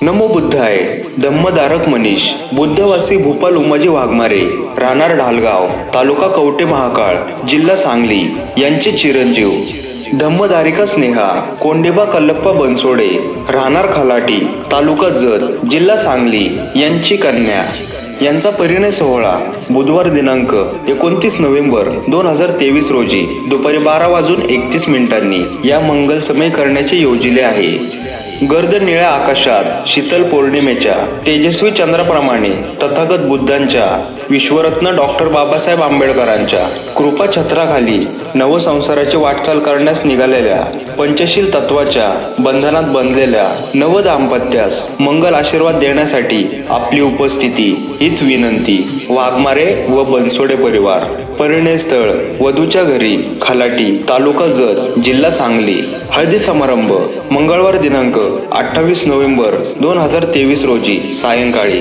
नमो बुद्धाय. धम्मधारक मनीष. बुद्धवासी भूपाल उमाजी वाघमारे, राहणार ढालगाव, तालुका कवठे महाकाळ, जिल्हा सांगली यांचे चिरंजीव. धम्मधारिका स्नेहा कोंडेबा कल्लप्पा बनसोडे, राहणार खलाटी, तालुका जत, जिल्हा सांगली यांची कन्या. यांचा परिणय सोहळा बुधवार दिनांक 29 नोव्हेंबर 2023 रोजी दुपारी 12:31 या मंगलसमयी करण्याचे योजिले आहे. गर्द निळ्या आकाशात शीतल पौर्णिमेच्या तेजस्वी चंद्राप्रमाणे तथागत बुद्धांच्या विश्वरत्न डॉक्टर बाबासाहेब आंबेडकरांच्या कृपा छत्राखाली नवसंसाराची वाटचाल करण्यास निघालेल्या पंचशील तत्वाच्या बंधनात बंधलेल्या नव दाम्पत्यास मंगल आशीर्वाद देण्यासाठी आपली उपस्थिती हीच विनंती. वाघमारे व बनसोडे परिवार. परिणय स्थळ वधूच्या घरी, खलाटी, तालुका जत, जिल्हा सांगली. हळदी समारंभ मंगळवार दिनांक 28 नोव्हेंबर 2023 रोजी सायंकाळी.